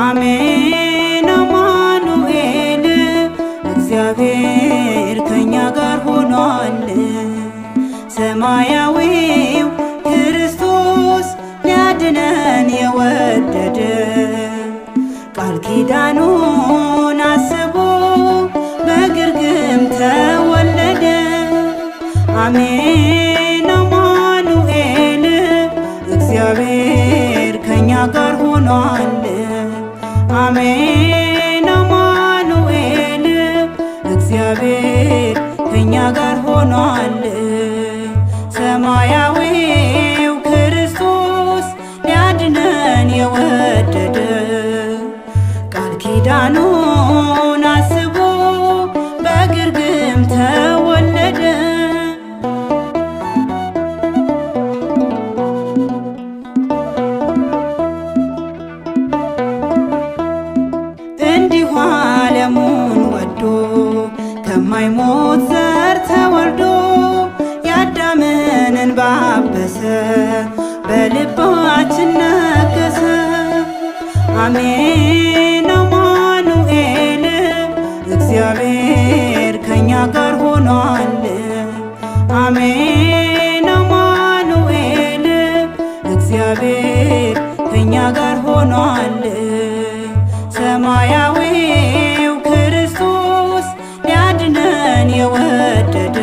አሜን አማኑኤል እግዚአብሔር ከኛ ጋር ሆኗል። ሰማያዊው ክርስቶስ ሊያድነን የወደደ ቃል ኪዳኑን አስቦ በግርግም ተወለደ። አሜን አማኑኤል እግዚአብሔር ከኛ ጋር ሆኗል። አሜን አማኑኤል እግዚአብሔር ከኛ ጋር ሆኗል። ሰማያዊው ክርስቶስ ሊያድነን የወደደ ቃል ኪዳኑን አስቦ በግርግም ተወለደ። እንዲሁ ዓለሙን ወዶ ከማይሞት ዘር ተወልዶ የአዳምን እንባ አበሰ በልባችን ነገሰ። አሜን አማኑኤል እግዚአብሔር ከኛ ጋር ሆኗል። አሜን አማኑኤል እግዚአብሔር ከኛ ጋር ሆኗል። ሰማያዊው ክርስቶስ ሊያድነን የወደደ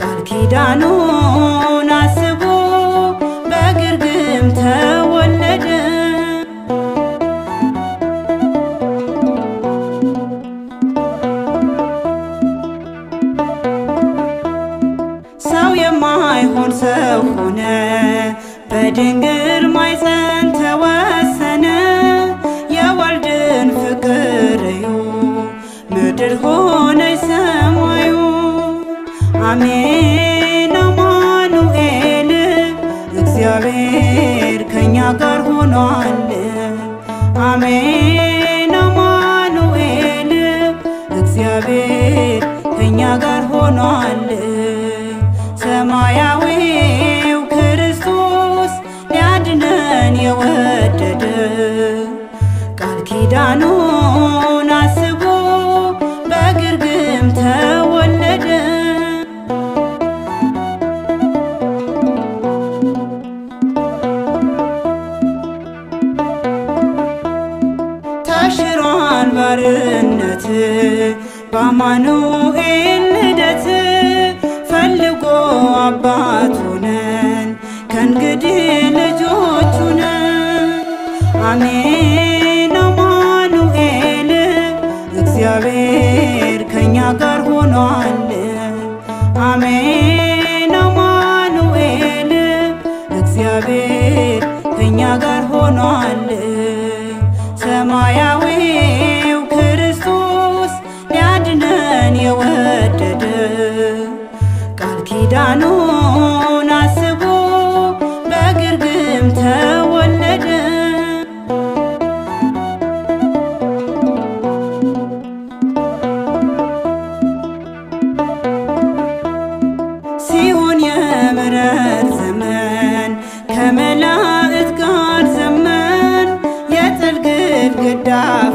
ቃል ኪዳኑን አስቦ በግርግም ተወለደ። ሰው የማይሆን ሰው ሆነ በድንግል ማኅፀን ተወሰነ። የወልድን ፍቅር እዩ ምድር ሆነች ሰማዩ። አሜን አማኑኤል እግዚአብሔር ከኛ ጋር ሆኗል። አሜን አማኑኤል እግዚአብሔር ከኛ ጋር ሆኗል። ሰማያዊው ክርስቶስ ሊያድነን የወደደ ቃል ኪዳኑን አስቦ በግርግም ተወለደ። ተሽሯል ባርነት በአማኑኤል ልደት ፈልጎ አባት ሆነን ከእንግዲህ ልጆቹ ነን። አሜን አማኑኤል እግዚአብሔር ከኛ ጋር ሆኗል። አሜን አማኑኤል እግዚአብሔር ከኛ ጋር ሆኗል። ሰማያዊው ክርስቶስ ሊያድነን የወደደ ቃል ኪዳኑን አስቦ በግርግም ተወለደ። ሲሆን የምሕረት ዘመን ከመላእክት ጋር ዘመን የጥል ግድግዳ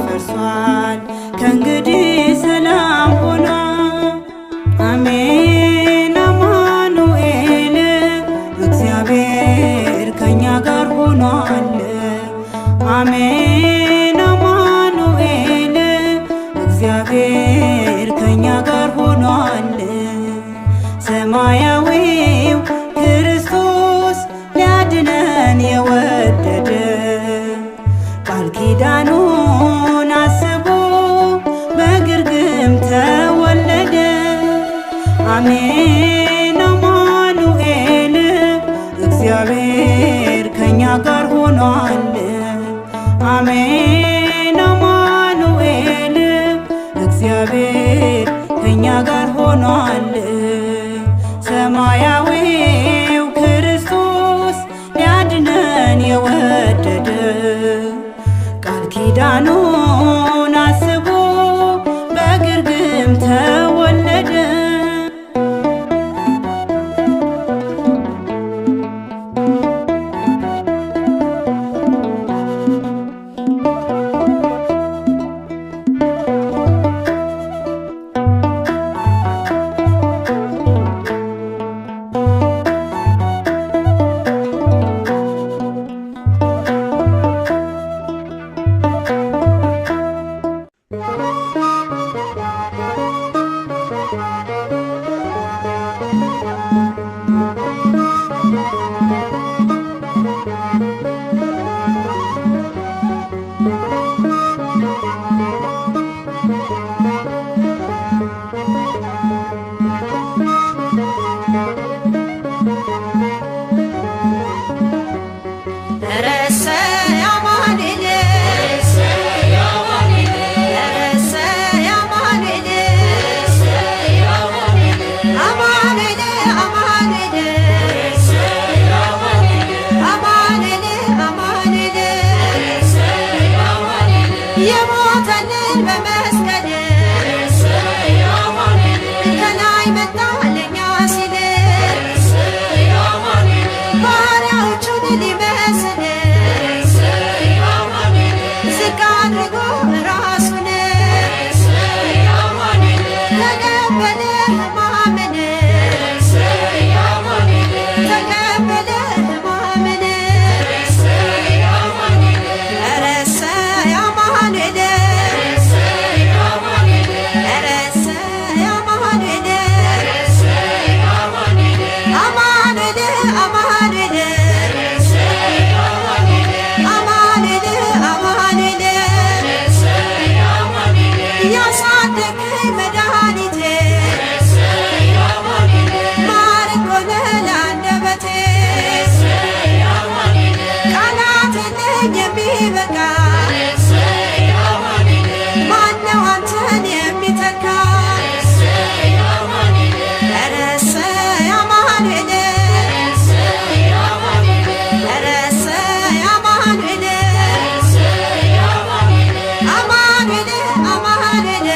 ፈርሷል ከእንግዲህ ሰላም ሆኗል። አሜን አማኑኤል እግዚአብሔር ከኛ ጋር ሆኗል። አሜን አማኑኤል እግዚአብሔር ከኛ ጋር ሆኗል። ሰማያዊው ክርስቶስ ሊያድነን የወደደ ቃል ኪዳኑን አስቦ በግርግም ተወለደ። አሜን አማኑኤል እግዚአብሔር ከኛ ጋር ሆኗል። አሜን አማኑኤል እግዚአብሔር ከኛ ጋር ሆኗል። ሰማያዊው ክርስቶስ ሊያድነን የወደደ ቃል ኪዳኑን አስቦ በግርግም ተወለደ። አድርጎ ራሱን ተቀበለ ሕማምን ተቀበለ ሕማምን ረሰ አማኑኤል ረሰ አማኑኤል አማኑኤል አማኑኤል ያሳደገኝ መድኃኒቴ ማር እኮ ነህ ለአንደበቴ ቃላት የለኝ የሚበቃ ማነው አንተን የሚተካ ኧረ እሰይ አማኑኤል ኧረ እሰይ አማኑኤል አማኑኤል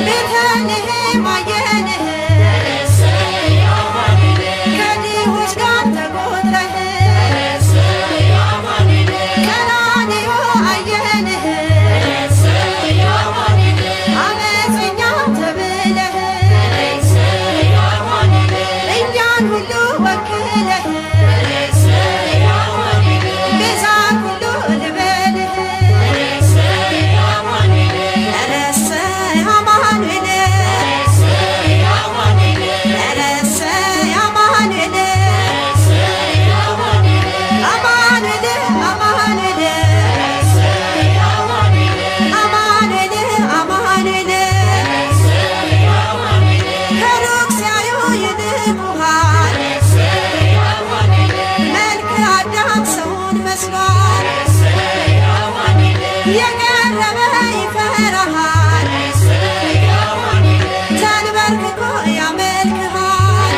ቤተልሔም አየንህ ከድሆች ጋር ተቆጥረህ ቀራንዮ አየንህ አመፀኛ ተብለህ እኛን ሁሉ ወክለህ ቤዛ ኩሉ ልበልህ ኧረ እሰይ አማኑኤል ኧረ እሰይ አማኑኤል አማኑኤል አማኑኤል አማኑኤል አማኑኤል ከሩቅ ሲያዩ ይንቁሃል መልክ አዳም ሰውን መስሏል የቀረበ ይፈራሃል ተንበርክኮ ያመልክሃል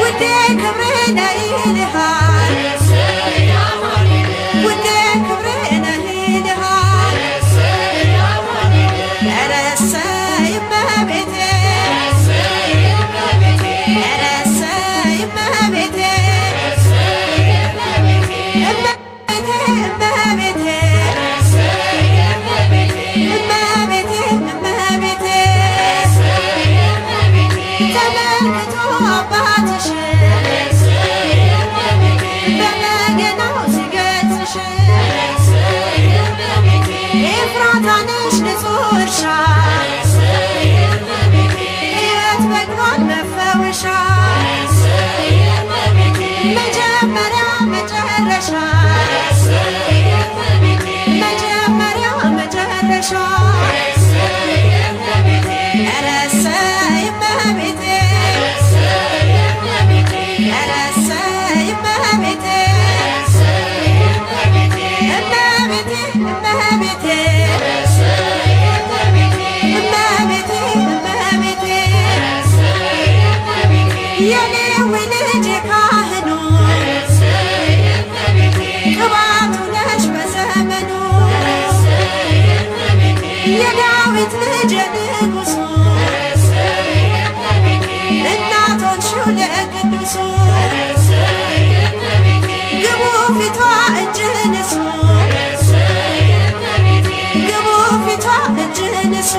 ውዴ ክብሬ ነህ ይልሃል ውዴ ክብሬ ነህ ይልሃል ኧረ እሰይ እመቤቴ ኧረ እሰይ እመቤቴ እመቤቴ እመቤቴ እመቤቴ እመቤቴ ተመልክቶ አባትሽ በበገናው ሲገጽሽ ኤፍራታ ነሽ ንጹሕ እርሻ ሕይወት በቅሏል መፈወሻ መጀመሪያ መጨረሻ መጀመሪያ መጨረሻ ኧረ እሰይ እመቤቴ ኧረ እሰይ እመቤቴ እመቤቴ እመቤቴ እመቤቴ እመቤቴ የሌዊ ልጅ ካህኑ ቅባቱ ነሽ በዘመኑ የዳዊት ልጅ ንጉሡ እናት ሆንሽው ለቅዱሱ ግቡ ፊቷ እጅ ንሱ ግቡ ፊቷ እጅ ንሱ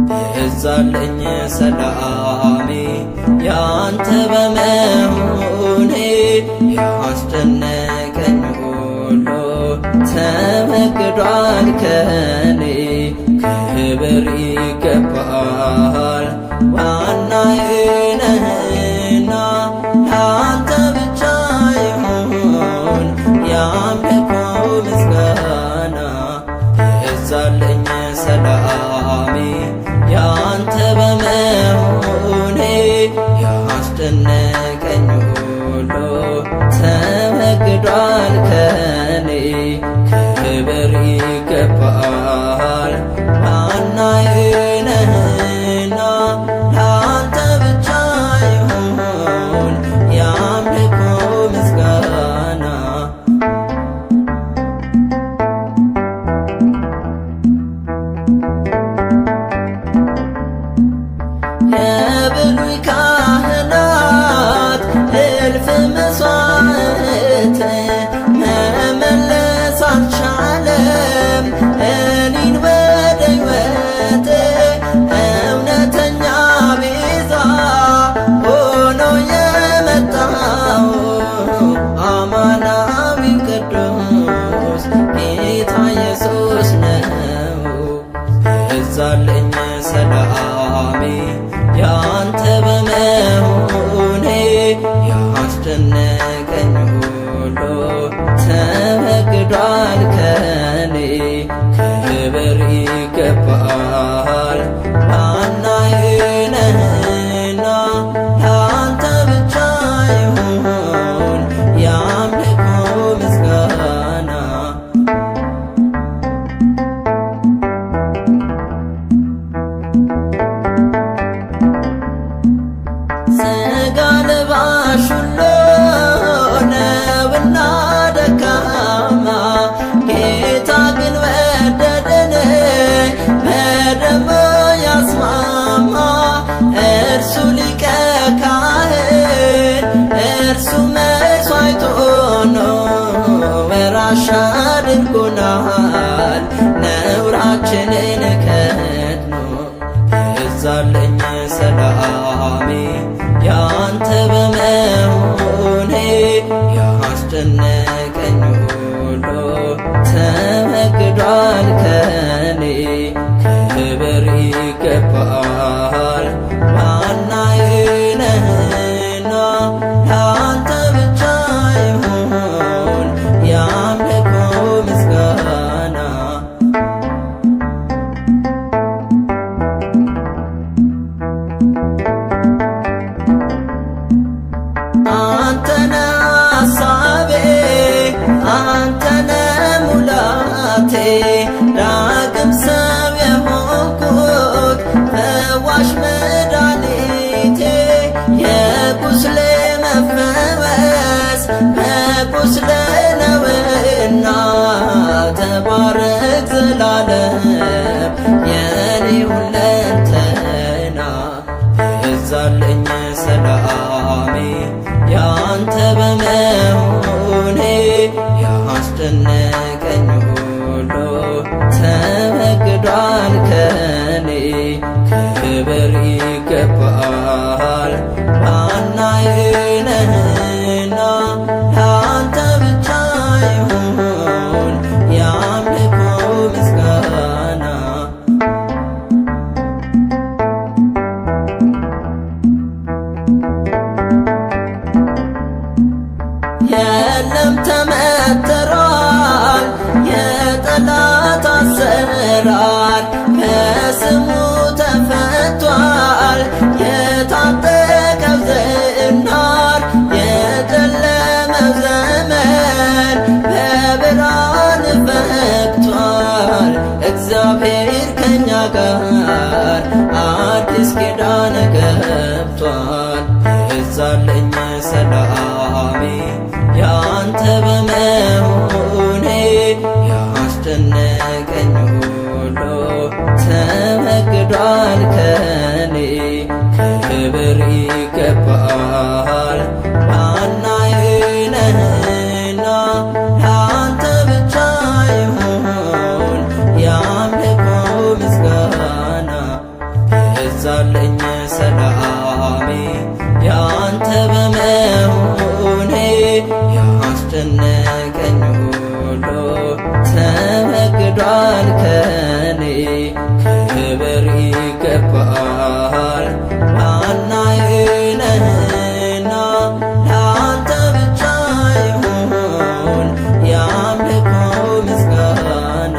በዛልኝ ሰላሜ ያንተ በመሆኔ ያስጨነቀኝ ሁሉ ተወግዷል ከኔ ክብር ይገባል ዋናዬ ነህና ለአንተ ብቻ ይሁን የአምልኮ ምስጋና በዛልኝ ሰላሜ ያንተ በመሆኔ ያስጨነቀኝ ሁሉ ተወግዷል ከኔ ክብር ይገባል ችግራችንን ከድኖ የዛለኝ ሰላሜ ያንተ በመሆኔ ያስጨነቀኝ ሁሉ ተወግዷል ከኔ። ክብር ይገባል ዋናዬ ነህና ለአንተ ብቻ ይሁን የአምልኮ ምስጋና። አንተነ ሐሳቤ አንተነ ሙላቴ ዳግም ሰው የሆንኩት ፈዋሽ መድኃኒቴ የቁስሌ መፈወስ በቁስሌ ነውና ተባረክ ዘላለም የኔ ሁለንተና። የዛለኝ ሰላሜ ያንተ በመሆኔ ያስጨነቀኝ ሁሉ ተወግዷል ከኔ። ክብር ይገባል ዋናዬ ነህና ለአንተ ብቻ ይሁን የአምልኮ ምስጋና። የለም ተመትሯል የጠላት አሰራር በስሙ ተፈቷል የታጠቀው ዝናር። የጨለመው ዘመን በብርሃን ፈክቷል እግዚአብሔር ከኛ ጋር አዲስ ኪዳን ገብቷል። የዛለኝ ሰላሜ ያንተ በመሆኔ ያስጨነቀኝ ሁሉ ተወግዷል ከኔ። ክብር ይገባል ዋናዬ ነህና ለአንተ ብቻ ይሁን የአምልኮ ምስጋና። የዛለኝ ሰላሜ ያንተ በመሆኔ ያስጨነቀኝ ሁሉ ተወግዷል ከኔ። ክብር ይገባል ዋናዬ ነህና ለአንተ ብቻ ይሁን የአምልኮ ምስጋና።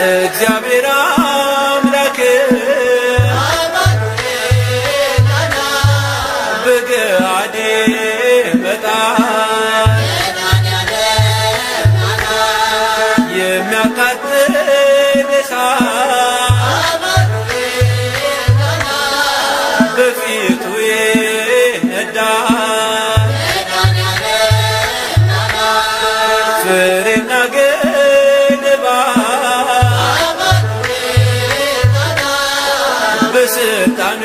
እግዚአብሔር አምላክ በገአዴ መጣል የሚያቃጥል እሳት በፊቱ ይነዳል። ፍሬና ገለባ በስልጣኑ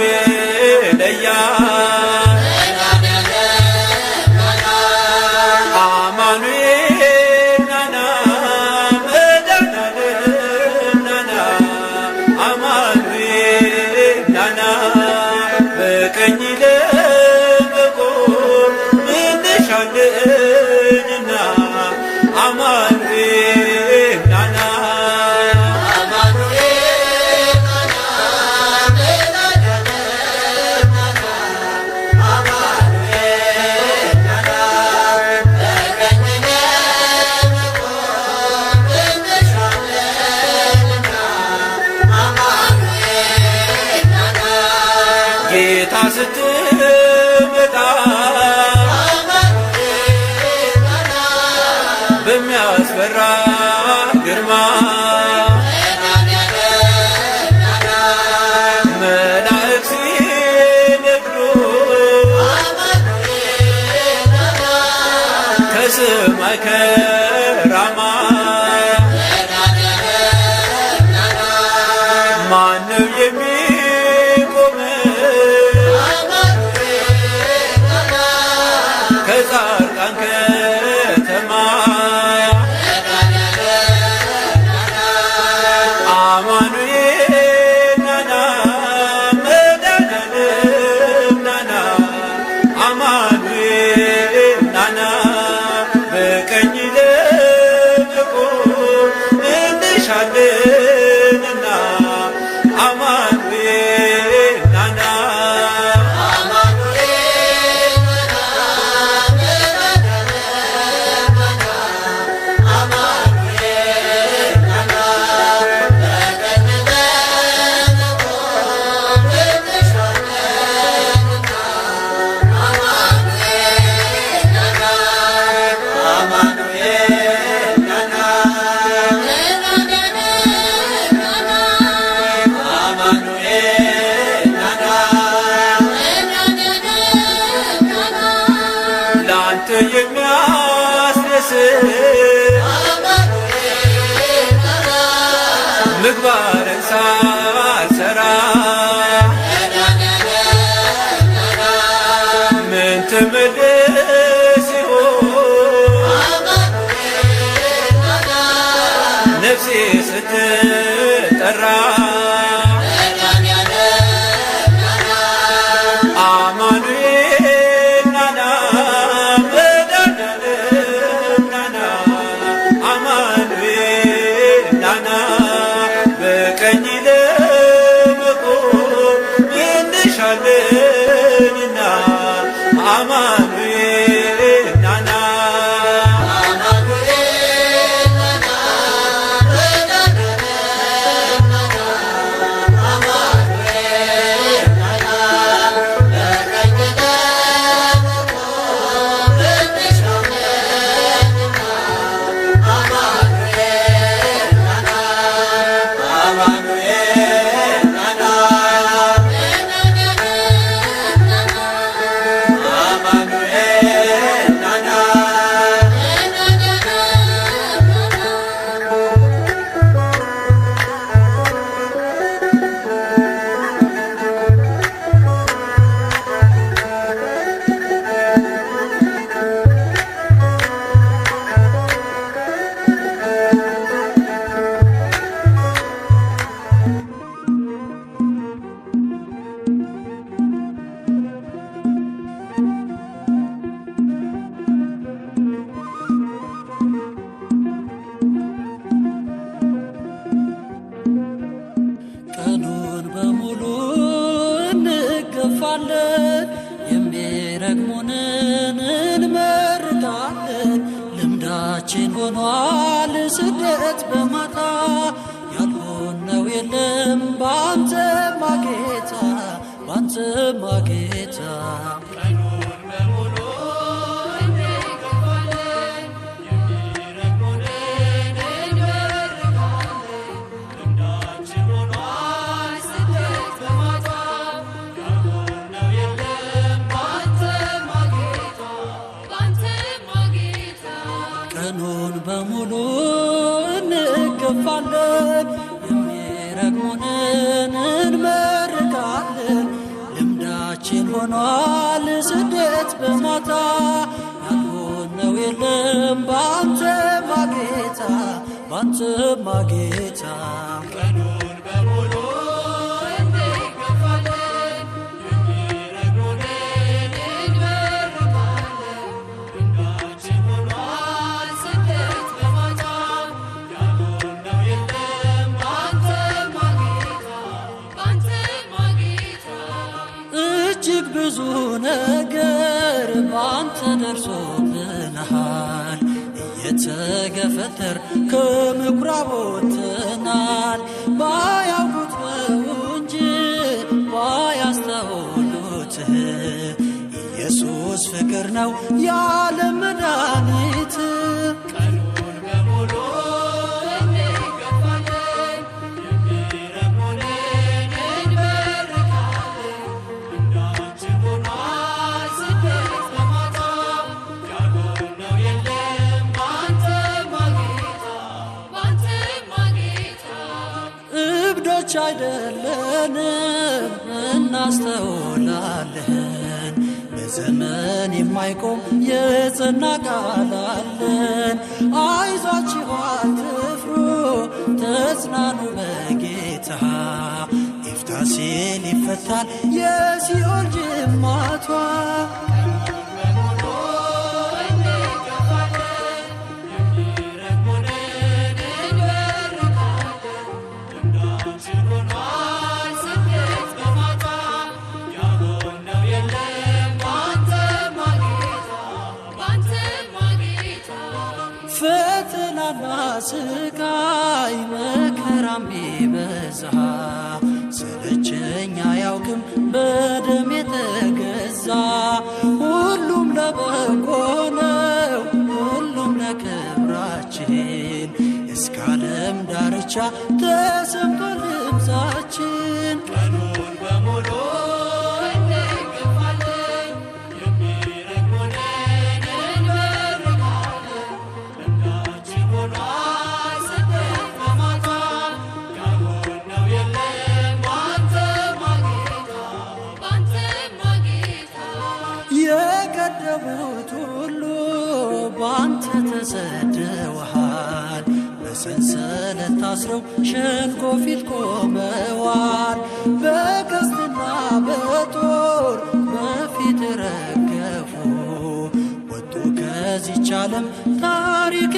ይለያል። አማኑኤል ናና መድኃኔዓለም ናና አማኑኤል ናና በቀኝ ለመቆም እንሻለንና አማኑኤል ናና ጌታ ስትመጣ በሚያስፈራ ግርማ መላእክት ሲነግዱ ከሰማይ ከራማ ማነው ከጻድቃን ከተማ አማኑኤል ናና መድኃኔዓለም ናና አማኑኤል ናና በቀኝ ለመቆም እንሻለንና አማኑኤል ናና ላንተ የሚያስደስት ምግባርን ሳልሰራ ምን ትመልስ ይሆን ነፍሴ ስትጠራ አማኑኤል ናና መድኃኔዓለም ናና አማኑኤል ናና በቀኝ ለመቆም እንሻለንና አማኑኤል ናና ቀኑን በሙሉ እንገፋለን፣ የሚረግሙንን እንመርቃለን። ልምዳችን ሆኗል ስደት በማታ ያልሆነው የለም ባንተማ ጌታ ባንተማ ጌታ ቀኑን በሙሉ እንገፋለን፣ የሚረግሙንን እንመርቃለን። ሆኗል ስደት በማታ ያልሆነው የለም ባንተማ ጌታ ባንተማ ጌታ ቀኑን በሙሉ እንገፋለን የሚረግሙንን እንመርቃለን። ልምዳችን ሆኗል ስደት በማታ ያልሆነው የለም ባንተማ ጌታ ባንተማ ጌታ እጅግ ብዙ ነገር ባንተ ደርሶብናል እየተገፈተር ከምኵራብ ወጥተናል። ባያውቁት ነው እንጂ ባያስተውሉት ኢየሱስ ፍቅር ነው የዓለም መድኃኒት። ቀኑን በሙሉ እንገፋለን የሚረግሙንን እንመርቃለን። ልምዳችን ሆኗል ስደት በማታ ያልሆነው የለም ባንተማ ጌታ ባንተማ ጌታ እብዶች አይደለንም እናስተውላለን። በዘመን የማይቆም የጸና ቃል አለን። አይዟችሁ አትፍሩ ተጽናኑ በጌታ ይፍታ ሲል ይፈታል የሲኦል ጅማቷ። ፈተናና ስቃይ መከራም ቢበዛ ሰለቸኝ አያውቅም በደም የተገዛ። ሁሉም ለበጎ ነው ሁሉም ለክብራችን እስከ ዓለም ዳርቻ ተሰምቶ ድምፃችን። ቀኑን በሙሉ እንገፋለን የሚረግሙንን እንመርቃለን። ልምዳችን ሆኗል ስደት በማታ ያልሆነው የለም ባንተማ ጌታ ባንተማ ጌታ የቀደሙት ሁሉ ባንተ ተሰደዋል። በሰንሰለት ታስረው ሸንጎ ፊት ቆመዋል። በቀስትና በጦር በፊት ረገፉ ወጡ ከዚች ዓለም ታሪክ